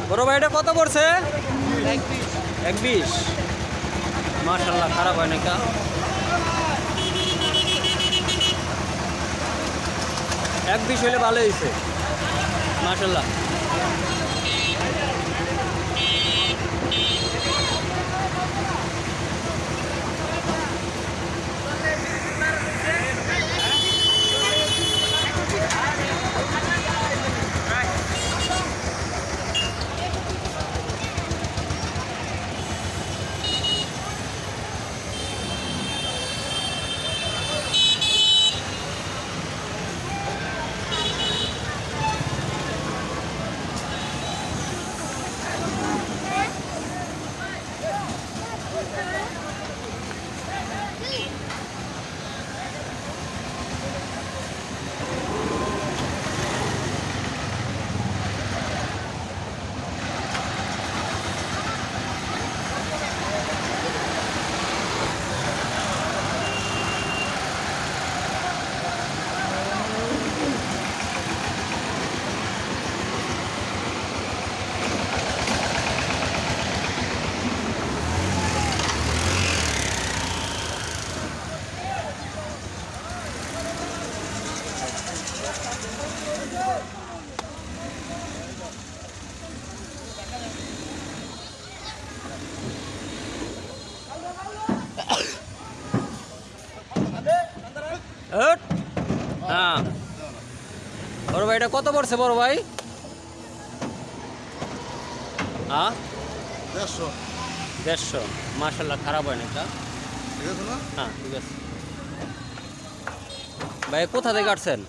বড় ভাই এটা কত পড়ছে? 120। মাশাআল্লাহ, খারাপ হয় না কা। এক 20 হইলে ভালো হয়েছে, মাশাআল্লাহ। হ্যাঁ বড় ভাই, এটা কত পড়ছে বড় ভাই? হ্যাঁ 150। মাশাআল্লাহ, খারাপ হয় না এটা। ঠিক আছে না? হ্যাঁ ঠিক আছে। ভাই কোথা থেকে আসছেন?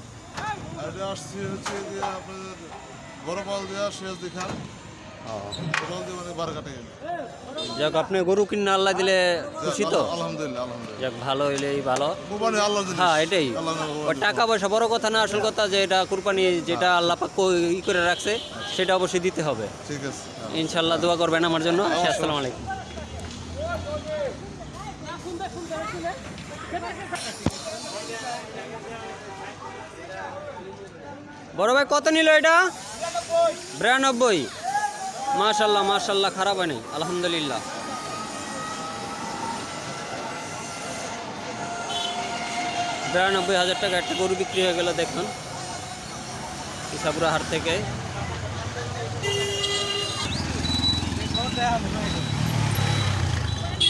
এটা আসছি হচ্ছে যে আপনাদের বড় পাল দেওয়া শেষ দেখান টোটাল দিয়ে মানে 12 কাটে। যাক, আপনি গরু কিনে আল্লাহ দিলে খুশি তো? আলহামদুলিল্লাহ আলহামদুলিল্লাহ। যাক, ভালো হইলেই ভালো। কুরবানি আল্লাহর জিনিস। হ্যাঁ এটাই, আল্লাহ ওই টাকা পয়সা বড় কথা না, আসল কথা যে এটা কুরবানি যেটা আল্লাহ পাক ই করে রাখছে সেটা অবশ্যই দিতে হবে। ঠিক আছে। ইনশাল্লাহ দোয়া করবেন আমার জন্য। আসসালামু আলাইকুম। বড় ভাই কত নিল এটা? 92। মাশাল্লাহ মাশাল্লাহ, খারাপ হয়নি, আলহামদুলিল্লাহ। $92,000 একটা গরু বিক্রি হয়ে গেল। দেখুন ইসাপুরা হাট থেকে।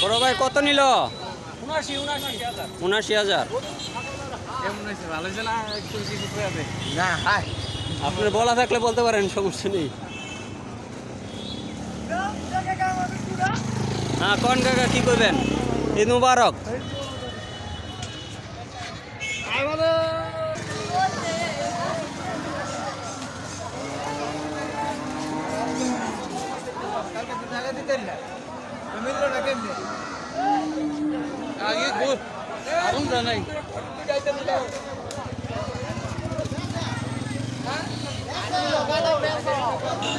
বড় ভাই কত নিল? 79,000। আপনার বলা থাকলে বলতে পারেন, সমস্যা নেই। হ্যাঁ কোন কাকা কি করবেন? ঈদ মুবারক।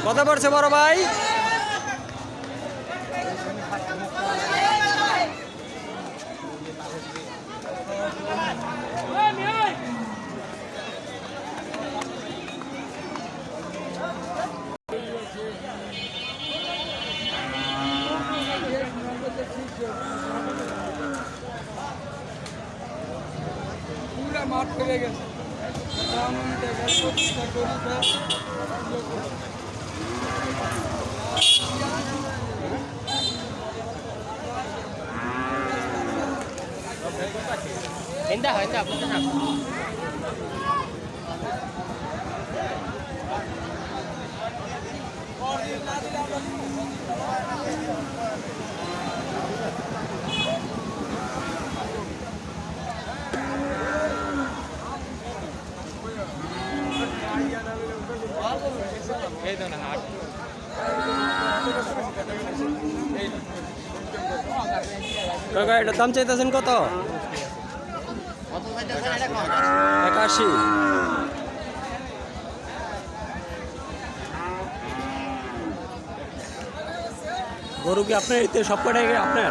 কত পড়ছে বড় ভাই? পুরা মাঠ ফেলে গেছে। Hendak apa tenang. কাকা এটার দাম চাইতেছেন কত? 81। গরু কি আপনার এতে সব কটাই আপনার?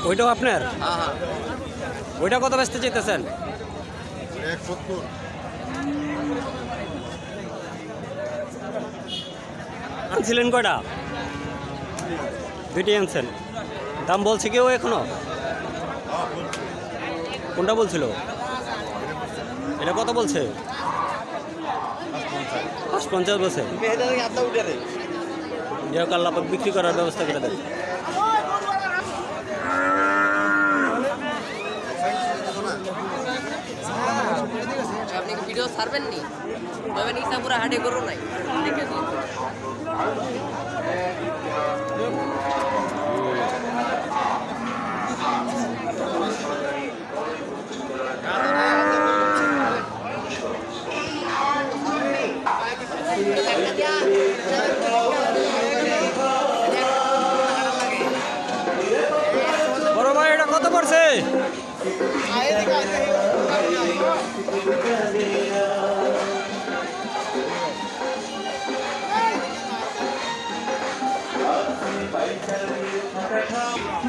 ওইটাও আপনার? ওইটা কত বেচতে চাইতেছেন? 170। আনছিলেন কয়টা? দুইটি আনছেন। দাম বলছে কেউ এখনো? কোনটা বলছিল? এটা কত বলছে? 550 বলছে। যাই হোক, আল্লাহ পাক বিক্রি করার ব্যবস্থা করে দেন। আপনি কি ভিডিও ছাড়বেন নি? তবে ইসাপুরা হাটে করো নাই দেখে দিন। বড় ভাই, এটা কত পড়ছে?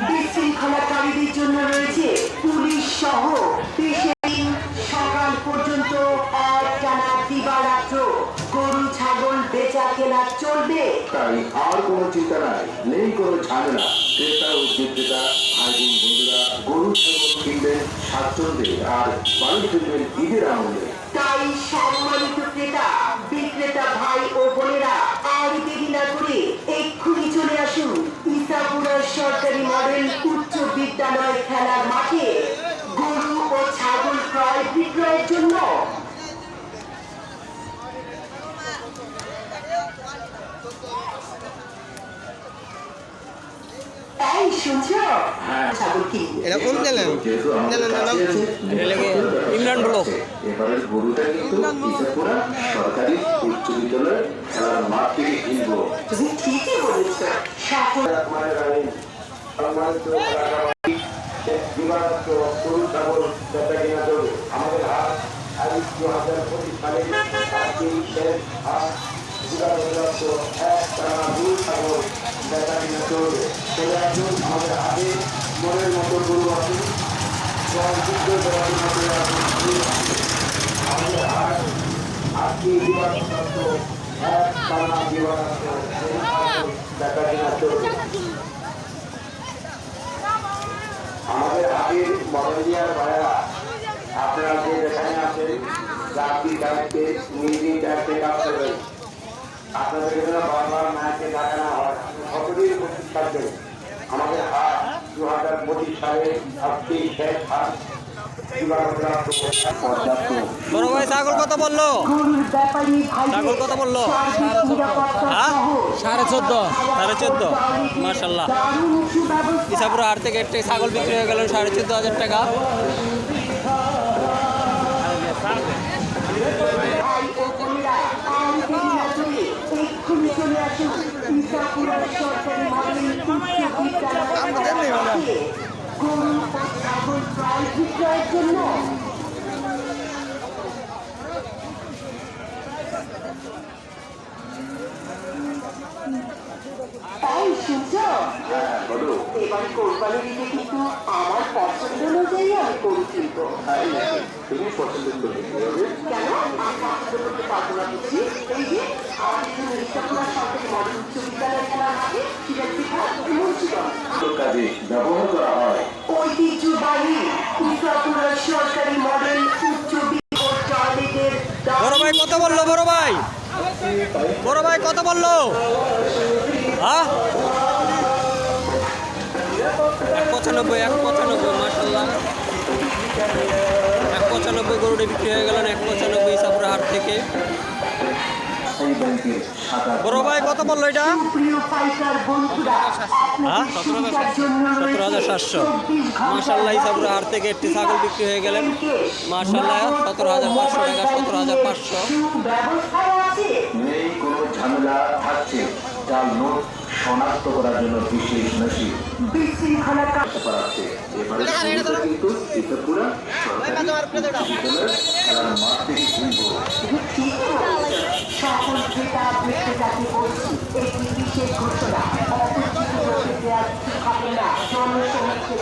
বিশৃঙ্খলাকারীদের জন্য রয়েছে পুলিশ সহ দেশের সকাল পর্যন্ত একটানা দিবারাত্র গরু ছাগল বেচা কেনা চলবে। তাই আর কোনো চিন্তা নাই, নেই কোনো ঝামেলা। ক্রেতা ও বিক্রেতা ভাই বোন বন্ধুরা গরু ছাগল কিনবেন স্বাচ্ছন্দ্যে আর বাড়ি ফিরবেন ঈদের আনন্দে। তাই সম্মানিত ক্রেতা বিক্রেতা ভাই ও বোনেরা আর দেরি না করে এক্ষুনি চলে আসুন ইসাপুরা সরকারি মডেল উচ্চ বিদ্যালয় খেলার মাঠে গরু ও ছাগল ক্রয় বিক্রয়ের জন্য। এই শুনছো? ছাগল কিনবো। এটা কোন চ্যানেল? ইমরান ব্লগ। এবারের গরুটা কিন্তু ইসাপুরা সরকারি উচ্চ বিদ্যালয় খেলার মাঠ থেকে কিনবো। তুমি ঠিকই বলেছ। সাফল্য গরু ছাগল বেচা কিনা চলবে। আমাদের হাট 2025 সালে শেষ হাট একটানা গরু ছাগল বেচা কিনা চলবে। চলে আসুন আমাদের হাটে, মনের মতো গরু আসুন, আমাদের হাট আজকে দিবারাত্র একটানা দিবারাত্র বেচা কিনা চলবে। আমাদের হাতের মডেলিয়ার ভাইয়েরা, আপনারা যে যেখানে আছেন জাতির দায়িত্বে নিজেই দায়িত্বে কাজ করবেন। আপনাদের জন্য বারবার ম্যাচে ডাকা না হয়, সকলেই উপস্থিত থাকবেন। আমাদের হাট 2025 সালে আজকে শেষ হাট। বড় ভাই, ছাগল কত বললো? ছাগল কত বললো? 14.5। 14.5। মাশাল্লাহ। ইসাপুরা হাট থেকে একটা ছাগল বিক্রি হয়ে গেল 14,500 টাকা। ভাই ও বোনেরা আর দেরি না করে এক্ষুনি চলে আসুন ইসাপুরা সরকারি মডেল উচ্চ বিদ্যালয় মাঠে গরু ও ছাগল ক্রয় বিক্রয়ের জন্য। তাই শুনছো? এবার কোরবানি দিতে কিন্তু আমার পছন্দ অনুযায়ী আমি গরু কিনবো। তুমি পছন্দ করবে কেন? আমি পছন্দ করতে পারবো না বুঝি? এই যে আমাদের জন্য ইসাপুরা সরকারি মডেল উচ্চ বিদ্যালয় খেলার মাঠে কাজে ব্যবহার করা হয়। ঐতিহ্যবাহী ইসাপুরা সরকারি মডেল উচ্চ বিদ্যালয়ের বড় ভাই কত বললো? বড় ভাই, বড় ভাই কত বললো? হ্যাঁ, 195। 195 মাশাল্লাহ। 195 গরুটি বিক্রি হয়ে গেলেন 195 ইসাপুরা হাট থেকে। বড় ভাই কত বললো এটা? প্রিয় পাইকার বন্ধুরা, হ্যাঁ, 17,700। মাশাল্লাহ, ইসাপুরা হাট থেকে একটি ছাগল বিক্রি হয়ে গেলেন মাশাল্লাহ 17,500 টাকা। 17,500। ব্যবস্থায় আছে। নেই কোনো ঝামেলা থাকছে। জাল নোট শনাক্ত করার জন্য বিশেষ মেশিন বিশৃঙ্খলা করা আছে। এবারে কিন্তু ইসাপুরা সরকারি বিদ্যালয়ের খেলার মাঠ থেকে কিনবো। সকল ক্রেতা বিক্রেতাকে বলছি একটি বিশেষ ঘোষণা। অপরিচিত লোককে দেওয়া কিছু খাবে না। জনসমক্ষে